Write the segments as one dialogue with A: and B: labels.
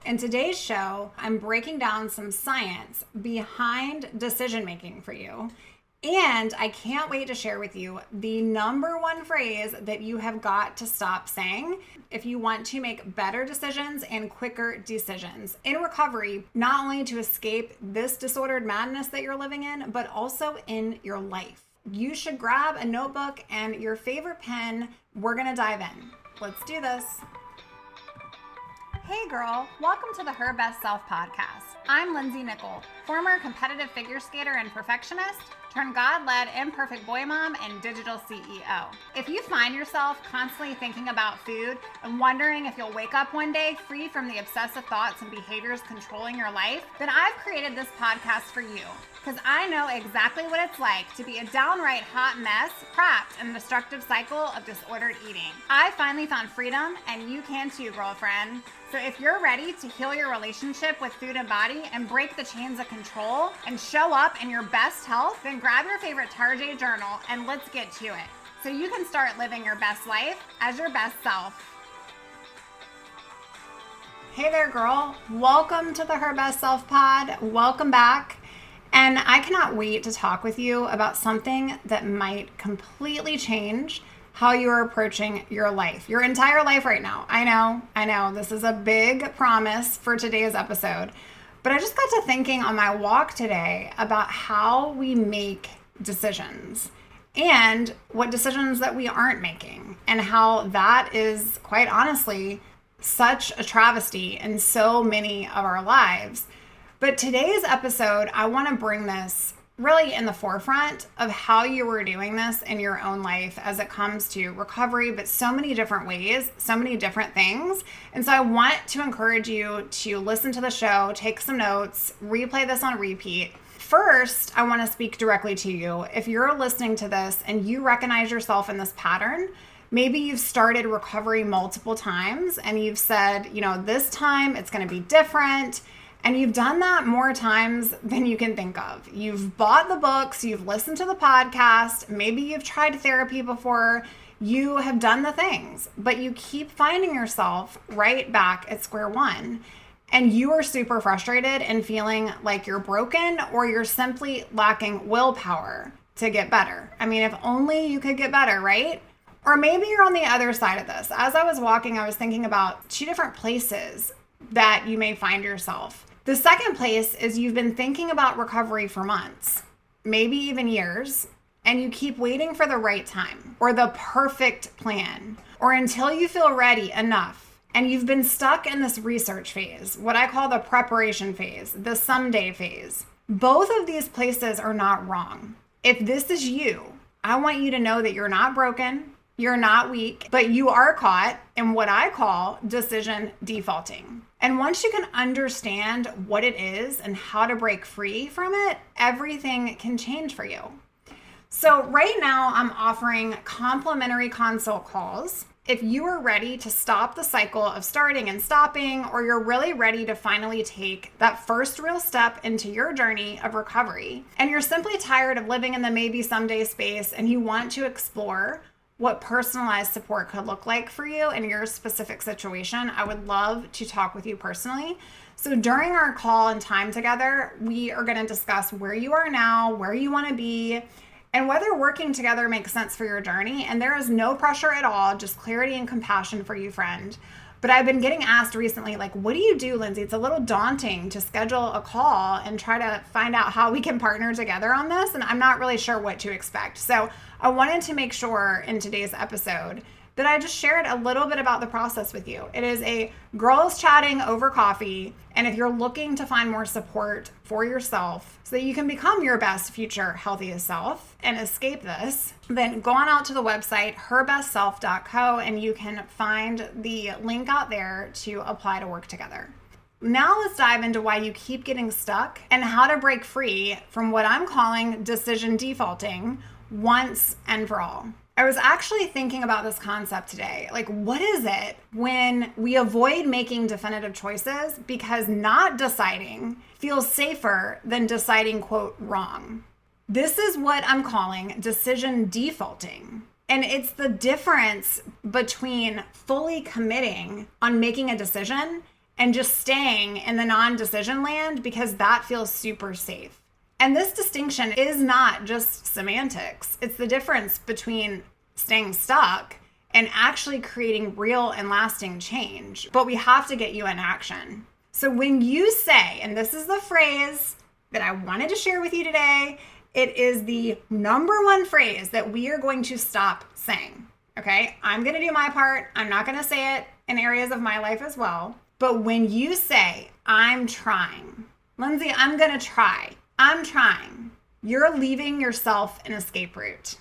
A: In today's show, I'm breaking down some science behind decision making for you. And I can't wait to share with you the number one phrase that you have got to stop saying if you want to make better decisions and quicker decisions in recovery, not only to escape this disordered madness that you're living in, but also in your life. You should grab a notebook and your favorite pen. We're going to dive in. Let's do this. Hey girl, welcome to the Her Best Self podcast. I'm Lindsay Nickel, former competitive figure skater and perfectionist, turned God-led imperfect boy mom and digital CEO. If you find yourself constantly thinking about food and wondering if you'll wake up one day free from the obsessive thoughts and behaviors controlling your life, then I've created this podcast for you because I know exactly what it's like to be a downright hot mess trapped in a destructive cycle of disordered eating. I finally found freedom, and you can too, girlfriend. So if you're ready to heal your relationship with food and body and break the chains of control and show up in your best health, then grab your favorite Tarjay journal and let's get to it so you can start living your best life as your best self. Hey there, girl. Welcome to the Her Best Self pod. Welcome back. And I cannot wait to talk with you about something that might completely change how you're approaching your life, your entire life right now. I know, this is a big promise for today's episode, but I just got to thinking on my walk today about how we make decisions and what decisions that we aren't making, and how that is quite honestly such a travesty in so many of our lives. But today's episode, I want to bring this really in the forefront of how you were doing this in your own life as it comes to recovery, but so many different ways, so many different things. And so I want to encourage you to listen to the show, take some notes, replay this on repeat. First, I want to speak directly to you. If you're listening to this and you recognize yourself in this pattern, maybe you've started recovery multiple times and you've said, this time it's going to be different. And you've done that more times than you can think of. You've bought the books, you've listened to the podcast, maybe you've tried therapy before, you have done the things, but you keep finding yourself right back at square one. And you are super frustrated and feeling like you're broken, or you're simply lacking willpower to get better. I mean, if only you could get better, right? Or maybe you're on the other side of this. As I was walking, I was thinking about two different places that you may find yourself. The second place is you've been thinking about recovery for months, maybe even years, and you keep waiting for the right time or the perfect plan, or until you feel ready enough. And you've been stuck in this research phase, what I call the preparation phase, the someday phase. Both of these places are not wrong. If this is you, I want you to know that you're not broken, you're not weak, but you are caught in what I call decision defaulting. And once you can understand what it is and how to break free from it, everything can change for you. So right now I'm offering complimentary consult calls. If you are ready to stop the cycle of starting and stopping, or you're really ready to finally take that first real step into your journey of recovery, and you're simply tired of living in the maybe someday space and you want to explore what personalized support could look like for you in your specific situation, I would love to talk with you personally. So during our call and time together, we are going to discuss where you are now, where you want to be, and whether working together makes sense for your journey. And there is no pressure at all, just clarity and compassion for you, friend. But I've been getting asked recently, like, what do you do, Lindsay? It's a little daunting to schedule a call and try to find out how we can partner together on this. And I'm not really sure what to expect. So I wanted to make sure in today's episode that I just shared a little bit about the process with you. It is a girls chatting over coffee. And if you're looking to find more support for yourself so that you can become your best future healthiest self and escape this, then go on out to the website herbestself.co and you can find the link out there to apply to work together. Now let's dive into why you keep getting stuck and how to break free from what I'm calling decision defaulting once and for all. I was actually thinking about this concept today. Like, what is it when we avoid making definitive choices because not deciding feels safer than deciding, quote, wrong? This is what I'm calling decision defaulting. And it's the difference between fully committing on making a decision and just staying in the non-decision land because that feels super safe. And this distinction is not just semantics. It's the difference between staying stuck and actually creating real and lasting change. But we have to get you in action. So when you say, and this is the phrase that I wanted to share with you today, it is the number one phrase that we are going to stop saying. Okay, I'm going to do my part. I'm not going to say it in areas of my life as well. But when you say, I'm trying, Lindsay, I'm going to try. I'm trying. You're leaving yourself an escape route.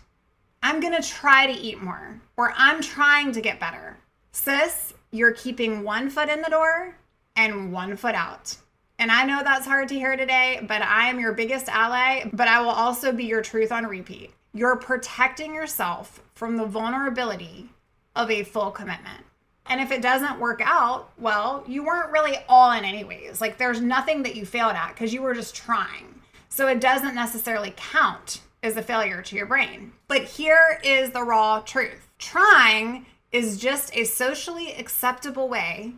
A: I'm going to try to eat more, or I'm trying to get better. Sis, you're keeping one foot in the door and one foot out. And I know that's hard to hear today, but I am your biggest ally, but I will also be your truth on repeat. You're protecting yourself from the vulnerability of a full commitment. And if it doesn't work out, well, you weren't really all in anyways. Like there's nothing that you failed at because you were just trying. So it doesn't necessarily count as a failure to your brain. But here is the raw truth. Trying is just a socially acceptable way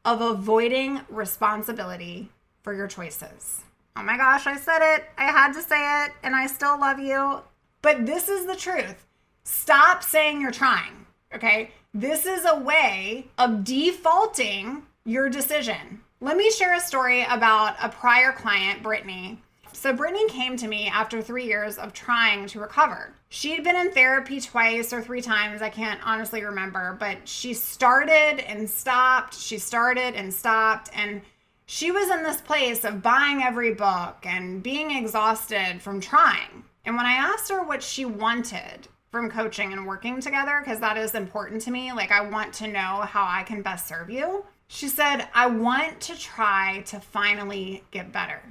A: of avoiding responsibility for your choices. Oh my gosh, I said it. I had to say it, and I still love you. But this is the truth. Stop saying you're trying, okay? This is a way of defaulting your decision. Let me share a story about a prior client, Brittany. So Brittany came to me after 3 years of trying to recover. She'd been in therapy twice or 3 times. I can't honestly remember, but she started and stopped. She started and stopped. And she was in this place of buying every book and being exhausted from trying. And when I asked her what she wanted from coaching and working together, because that is important to me, like I want to know how I can best serve you, she said, I want to try to finally get better.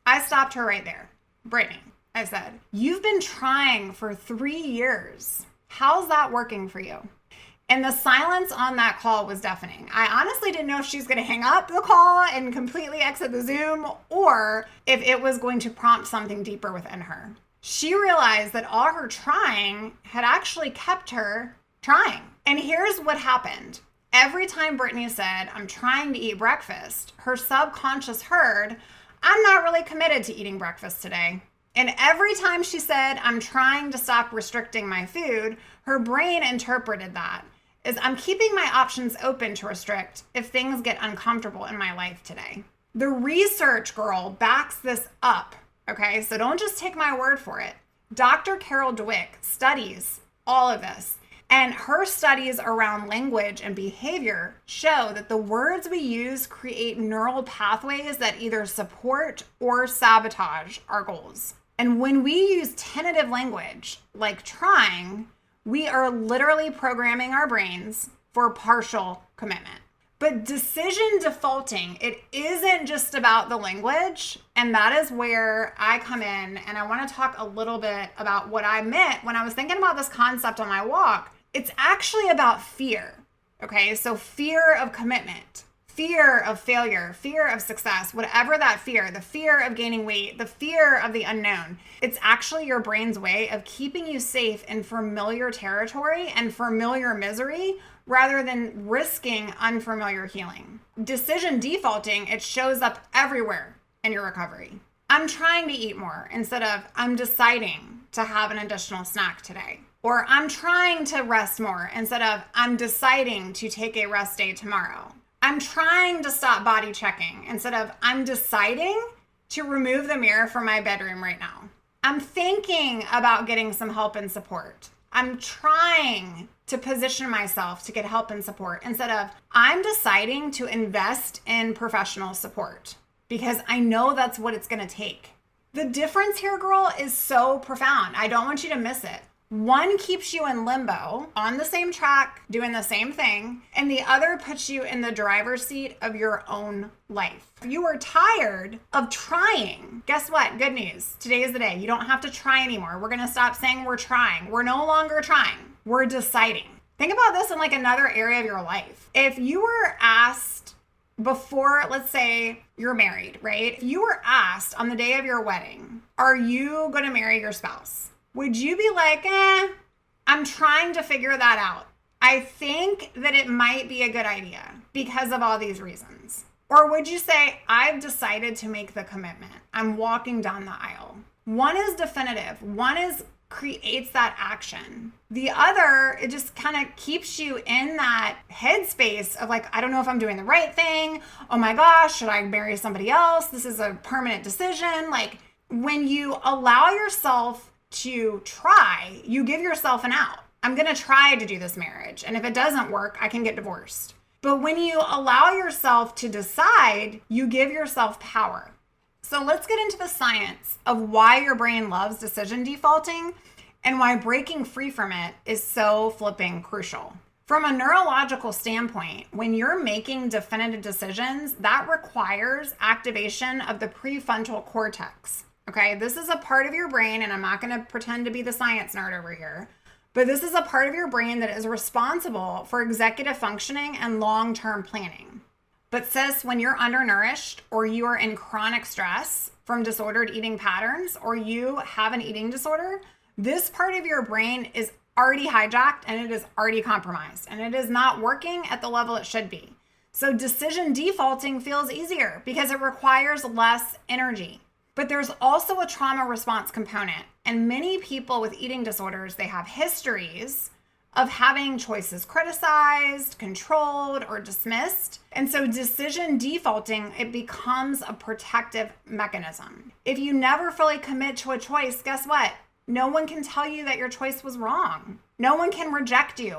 A: I stopped her right there. Brittany, I said, you've been trying for 3 years. How's that working for you? And the silence on that call was deafening. I honestly didn't know if she was going to hang up the call and completely exit the Zoom, or if it was going to prompt something deeper within her. She realized that all her trying had actually kept her trying. And here's what happened. Every time Brittany said, I'm trying to eat breakfast, her subconscious heard, I'm not really committed to eating breakfast today. And every time she said, I'm trying to stop restricting my food, her brain interpreted that as I'm keeping my options open to restrict if things get uncomfortable in my life today. The research, girl, backs this up, okay? So don't just take my word for it. Dr. Carol Dweck studies all of this. And her studies around language and behavior show that the words we use create neural pathways that either support or sabotage our goals. And when we use tentative language, like trying, we are literally programming our brains for partial commitment. But decision defaulting, it isn't just about the language. And that is where I come in. And I want to talk a little bit about what I meant when I was thinking about this concept on my walk. It's actually about fear, okay? So fear of commitment, fear of failure, fear of success, whatever that fear, the fear of gaining weight, the fear of the unknown. It's actually your brain's way of keeping you safe in familiar territory and familiar misery rather than risking unfamiliar healing. Decision defaulting, it shows up everywhere in your recovery. I'm trying to eat more instead of I'm deciding to have an additional snack today. Or I'm trying to rest more instead of I'm deciding to take a rest day tomorrow. I'm trying to stop body checking instead of I'm deciding to remove the mirror from my bedroom right now. I'm thinking about getting some help and support. I'm trying to position myself to get help and support instead of I'm deciding to invest in professional support because I know that's what it's going to take. The difference here, girl, is so profound. I don't want you to miss it. One keeps you in limbo, on the same track, doing the same thing, and the other puts you in the driver's seat of your own life. If you are tired of trying, guess what? Good news. Today is the day. You don't have to try anymore. We're going to stop saying we're trying. We're no longer trying. We're deciding. Think about this in like another area of your life. If you were asked before, let's say you're married, right? If you were asked on the day of your wedding, are you going to marry your spouse? Would you be like, I'm trying to figure that out. I think that it might be a good idea because of all these reasons. Or would you say, I've decided to make the commitment. I'm walking down the aisle. One is definitive. One is creates that action. The other, it just kind of keeps you in that headspace of like, I don't know if I'm doing the right thing. Oh my gosh, should I marry somebody else? This is a permanent decision. Like, when you allow yourself to try, you give yourself an out. I'm going to try to do this marriage. And if it doesn't work, I can get divorced. But when you allow yourself to decide, you give yourself power. So let's get into the science of why your brain loves decision defaulting and why breaking free from it is so flipping crucial. From a neurological standpoint, when you're making definitive decisions, that requires activation of the prefrontal cortex. Okay, this is a part of your brain, and I'm not going to pretend to be the science nerd over here, but this is a part of your brain that is responsible for executive functioning and long-term planning. But sis, when you're undernourished or you are in chronic stress from disordered eating patterns or you have an eating disorder, this part of your brain is already hijacked and it is already compromised and it is not working at the level it should be. So decision defaulting feels easier because it requires less energy. But there's also a trauma response component. And many people with eating disorders, they have histories of having choices criticized, controlled, or dismissed. And so decision defaulting, it becomes a protective mechanism. If you never fully commit to a choice, guess what? No one can tell you that your choice was wrong. No one can reject you.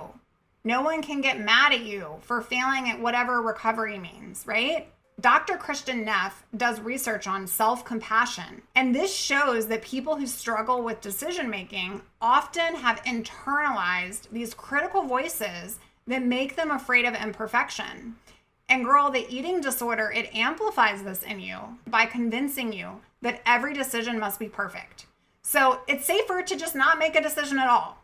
A: No one can get mad at you for failing at whatever recovery means, right? Dr. Christian Neff does research on self-compassion, and this shows that people who struggle with decision-making often have internalized these critical voices that make them afraid of imperfection. And girl, the eating disorder, it amplifies this in you by convincing you that every decision must be perfect. So it's safer to just not make a decision at all.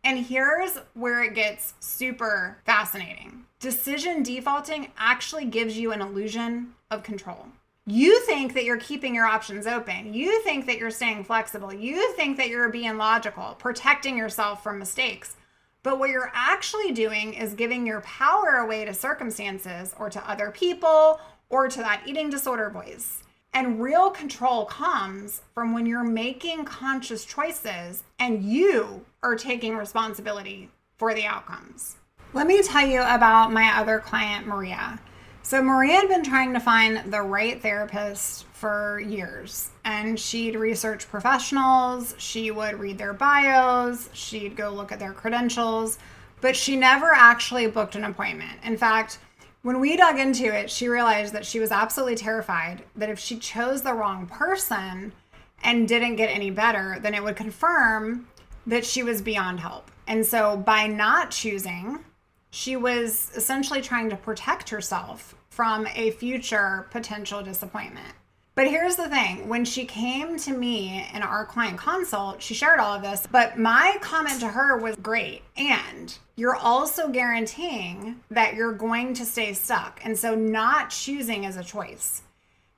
A: And here's where it gets super fascinating. Decision defaulting actually gives you an illusion of control. You think that you're keeping your options open. You think that you're staying flexible. You think that you're being logical, protecting yourself from mistakes. But what you're actually doing is giving your power away to circumstances or to other people or to that eating disorder voice. And real control comes from when you're making conscious choices and you are taking responsibility for the outcomes. Let me tell you about my other client, Maria. So Maria had been trying to find the right therapist for years, and she'd research professionals, she would read their bios, she'd go look at their credentials, but she never actually booked an appointment. In fact, when we dug into it, she realized that she was absolutely terrified that if she chose the wrong person and didn't get any better, then it would confirm that she was beyond help. And so by not choosing, she was essentially trying to protect herself from a future potential disappointment. But here's the thing, when she came to me in our client consult, she shared all of this, but my comment to her was great. And you're also guaranteeing that you're going to stay stuck. And so not choosing is a choice.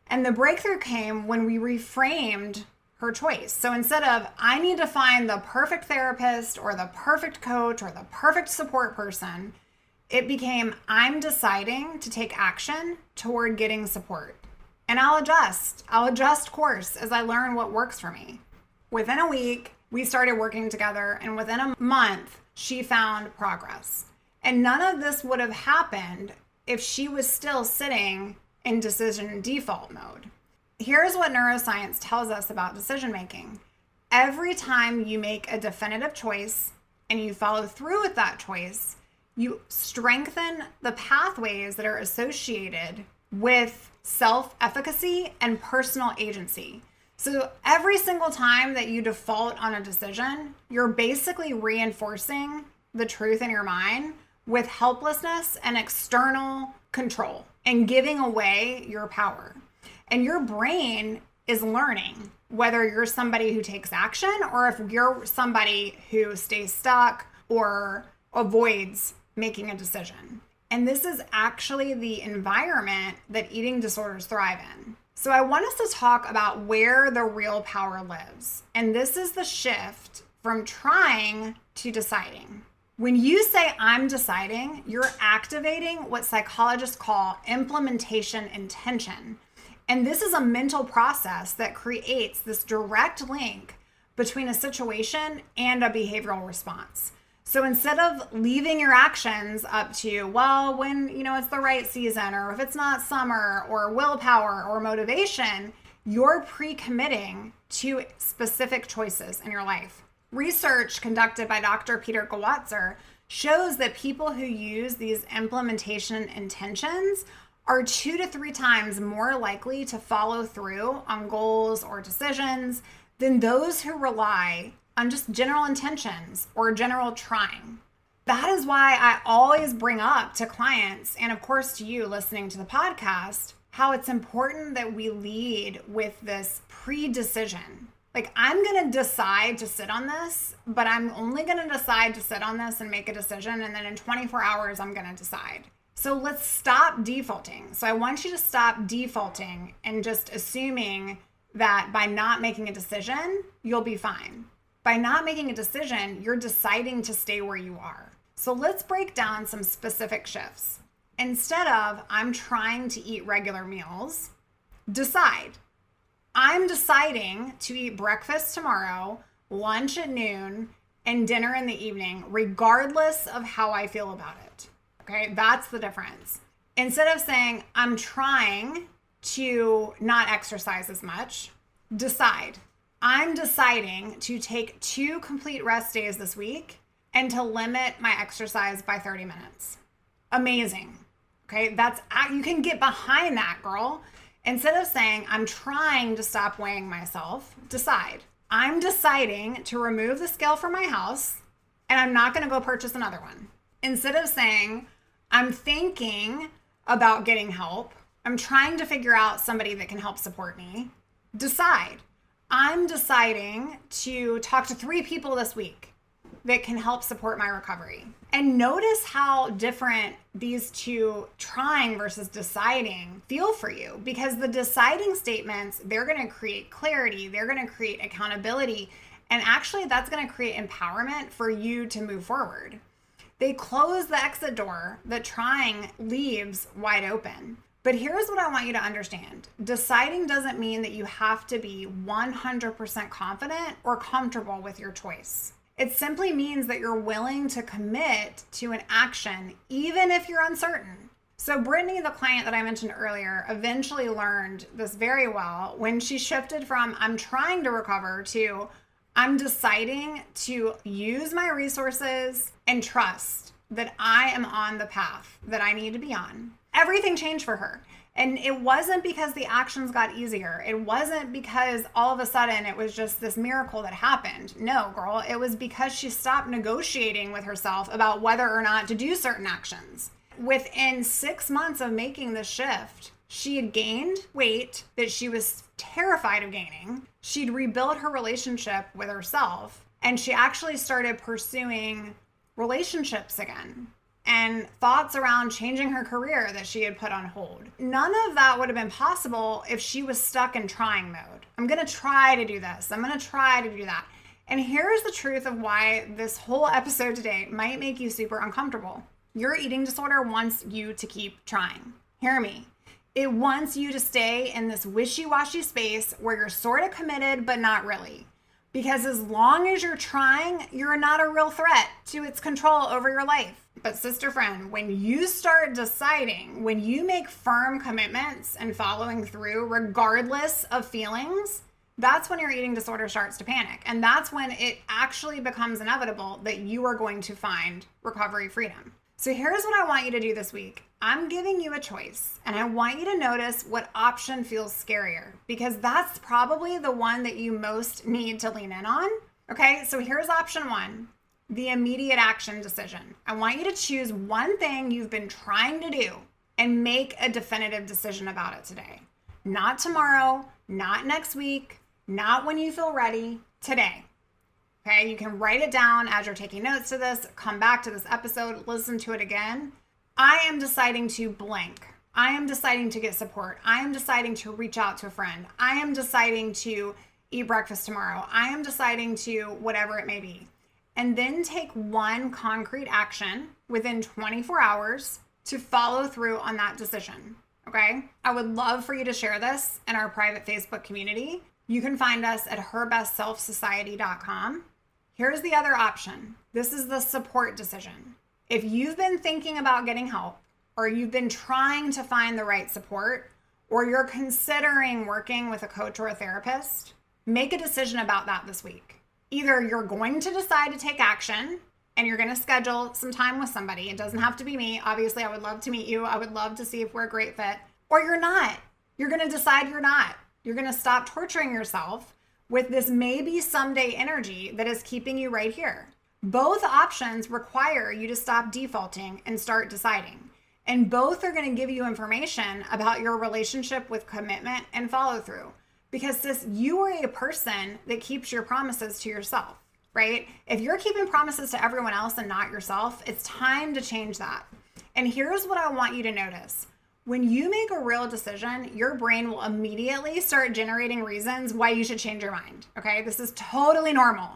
A: And the breakthrough came when we reframed her choice. So instead of, I need to find the perfect therapist or the perfect coach or the perfect support person, it became, I'm deciding to take action toward getting support. And I'll adjust course as I learn what works for me. Within a week, we started working together, and within a month, she found progress. And none of this would have happened if she was still sitting in decision default mode. Here's what neuroscience tells us about decision making. Every time you make a definitive choice and you follow through with that choice, you strengthen the pathways that are associated with self-efficacy and personal agency. So every single time that you default on a decision, you're basically reinforcing the truth in your mind with helplessness and external control and giving away your power. And your brain is learning whether you're somebody who takes action or if you're somebody who stays stuck or avoids making a decision. And this is actually the environment that eating disorders thrive in. So I want us to talk about where the real power lives. And this is the shift from trying to deciding. When you say I'm deciding, you're activating what psychologists call implementation intention. And this is a mental process that creates this direct link between a situation and a behavioral response. So instead of leaving your actions up to, well, when, it's the right season, or if it's not summer, or willpower or motivation, you're pre-committing to specific choices in your life. Research conducted by Dr. Peter Gawatzer shows that people who use these implementation intentions are 2 to 3 times more likely to follow through on goals or decisions than those who rely on just general intentions or general trying. That is why I always bring up to clients, and of course to you listening to the podcast, how it's important that we lead with this pre-decision. Like, I'm going to decide to sit on this, but I'm only going to decide to sit on this and make a decision. And then in 24 hours, I'm going to decide. So let's stop defaulting. So I want you to stop defaulting and just assuming that by not making a decision, you'll be fine. By not making a decision, you're deciding to stay where you are. So let's break down some specific shifts. Instead of, I'm trying to eat regular meals, decide. I'm deciding to eat breakfast tomorrow, lunch at noon, and dinner in the evening, regardless of how I feel about it. Okay, that's the difference. Instead of saying, I'm trying to not exercise as much, decide. I'm deciding to take 2 complete rest days this week and to limit my exercise by 30 minutes. Amazing. Okay, you can get behind that, girl. Instead of saying, I'm trying to stop weighing myself, decide. I'm deciding to remove the scale from my house, and I'm not going to go purchase another one. Instead of saying, I'm thinking about getting help, I'm trying to figure out somebody that can help support me, decide. I'm deciding to talk to 3 people this week that can help support my recovery. And notice how different these 2, trying versus deciding, feel for you, because the deciding statements, they're going to create clarity, they're going to create accountability, and actually that's going to create empowerment for you to move forward. They close the exit door that trying leaves wide open. But here's what I want you to understand. Deciding doesn't mean that you have to be 100% confident or comfortable with your choice. It simply means that you're willing to commit to an action, even if you're uncertain. So Brittany, the client that I mentioned earlier, eventually learned this very well when she shifted from I'm trying to recover to I'm deciding to use my resources and trust that I am on the path that I need to be on. Everything changed for her. And it wasn't because the actions got easier. It wasn't because all of a sudden it was just this miracle that happened. No, girl, it was because she stopped negotiating with herself about whether or not to do certain actions. Within 6 months of making the shift, she had gained weight that she was terrified of gaining. She'd rebuilt her relationship with herself, and she actually started pursuing relationships again and thoughts around changing her career that she had put on hold. None of that would have been possible if she was stuck in trying mode. I'm going to try to do this. I'm going to try to do that. And here's the truth of why this whole episode today might make you super uncomfortable. Your eating disorder wants you to keep trying. Hear me. It wants you to stay in this wishy-washy space where you're sort of committed, but not really. Because as long as you're trying, you're not a real threat to its control over your life. But sister friend, when you start deciding, when you make firm commitments and following through regardless of feelings, that's when your eating disorder starts to panic. And that's when it actually becomes inevitable that you are going to find recovery freedom. So here's what I want you to do this week. I'm giving you a choice, and I want you to notice what option feels scarier, because that's probably the one that you most need to lean in on. Okay, so here's option 1, the immediate action decision. I want you to choose one thing you've been trying to do and make a definitive decision about it today. Not tomorrow, not next week, not when you feel ready, today. Okay, you can write it down as you're taking notes to this, come back to this episode, listen to it again. I am deciding to blank. I am deciding to get support. I am deciding to reach out to a friend. I am deciding to eat breakfast tomorrow. I am deciding to whatever it may be. and then take one concrete action within 24 hours to follow through on that decision. Okay? I would love for you to share this in our private Facebook community. You can find us at herbestselfsociety.com. Here's the other option. This is the support decision. If you've been thinking about getting help, or you've been trying to find the right support, or you're considering working with a coach or a therapist, make a decision about that this week. Either you're going to decide to take action and you're going to schedule some time with somebody. It doesn't have to be me. Obviously, I would love to meet you. I would love to see if we're a great fit. Or you're not. You're going to decide you're not. You're going to stop torturing yourself with this maybe someday energy that is keeping you right here. Both options require you to stop defaulting and start deciding. And both are going to give you information about your relationship with commitment and follow through. Because sis, you are a person that keeps your promises to yourself, right? If you're keeping promises to everyone else and not yourself, it's time to change that. And here's what I want you to notice. When you make a real decision, your brain will immediately start generating reasons why you should change your mind, okay? This is totally normal.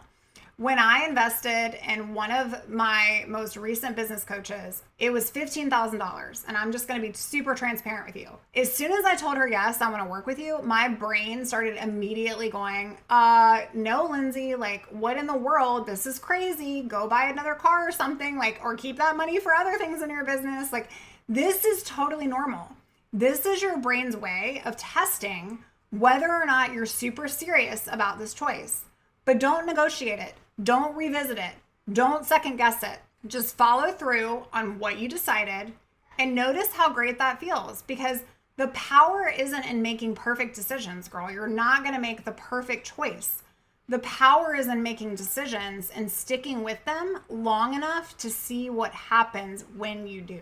A: When I invested in one of my most recent business coaches, it was $15,000. And I'm just going to be super transparent with you. As soon as I told her, yes, I want to work with you, my brain started immediately going, no, Lindsay, like what in the world? This is crazy. Go buy another car or something, like, or keep that money for other things in your business. Like, this is totally normal. This is your brain's way of testing whether or not you're super serious about this choice. But don't negotiate it. Don't revisit it. Don't second guess it. Just follow through on what you decided and notice how great that feels, because the power isn't in making perfect decisions, girl. You're not going to make the perfect choice. The power is in making decisions and sticking with them long enough to see what happens when you do.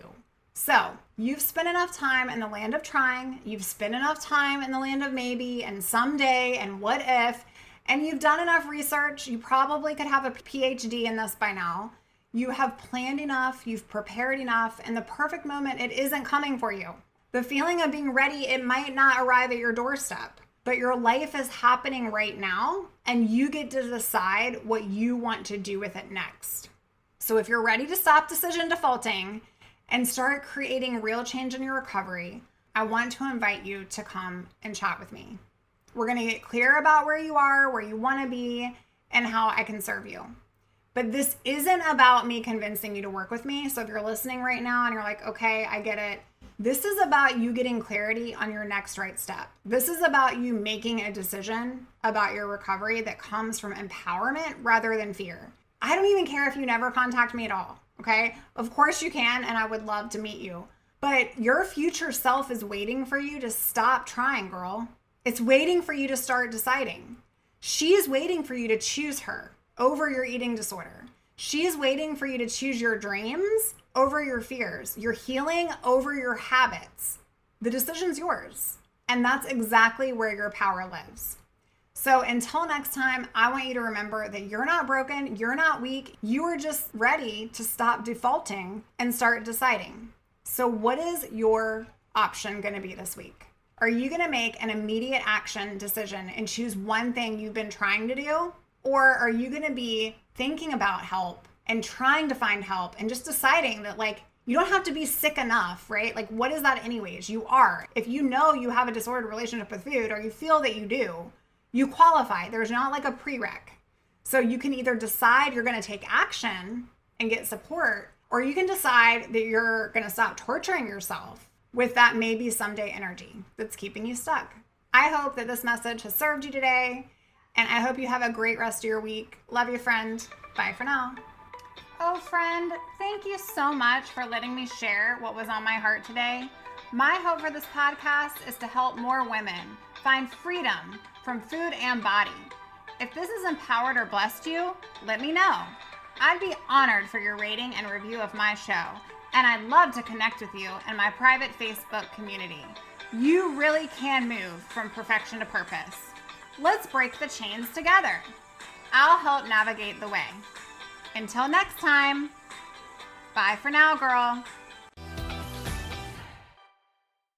A: So you've spent enough time in the land of trying. You've spent enough time in the land of maybe and someday and what if. And you've done enough research. You probably could have a PhD in this by now. You have planned enough, you've prepared enough, and the perfect moment, it isn't coming for you. The feeling of being ready, it might not arrive at your doorstep, but your life is happening right now, and you get to decide what you want to do with it next. So if you're ready to stop decision defaulting and start creating real change in your recovery, I want to invite you to come and chat with me. We're going to get clear about where you are, where you want to be, and how I can serve you. But this isn't about me convincing you to work with me. So if you're listening right now and you're like, okay, I get it. This is about you getting clarity on your next right step. This is about you making a decision about your recovery that comes from empowerment rather than fear. I don't even care if you never contact me at all, okay? Of course you can, and I would love to meet you. But your future self is waiting for you to stop trying, girl. It's waiting for you to start deciding. She's waiting for you to choose her over your eating disorder. She's waiting for you to choose your dreams over your fears, your healing over your habits. The decision's yours. And that's exactly where your power lives. So until next time, I want you to remember that you're not broken, you're not weak, you are just ready to stop defaulting and start deciding. So what is your option going to be this week? Are you going to make an immediate action decision and choose one thing you've been trying to do? Or are you going to be thinking about help and trying to find help and just deciding that, like, you don't have to be sick enough, right? Like, what is that anyways? You are. If you know you have a disordered relationship with food, or you feel that you do, you qualify. There's not like a prereq. So you can either decide you're going to take action and get support, or you can decide that you're going to stop torturing yourself with that maybe someday energy that's keeping you stuck. I hope that this message has served you today, and I hope you have a great rest of your week. Love you, friend. Bye for now. Oh, friend, thank you so much for letting me share what was on my heart today. My hope for this podcast is to help more women find freedom from food and body. If this has empowered or blessed you, let me know. I'd be honored for your rating and review of my show. And I'd love to connect with you in my private Facebook community. You really can move from perfection to purpose. Let's break the chains together. I'll help navigate the way. Until next time, bye for now, girl.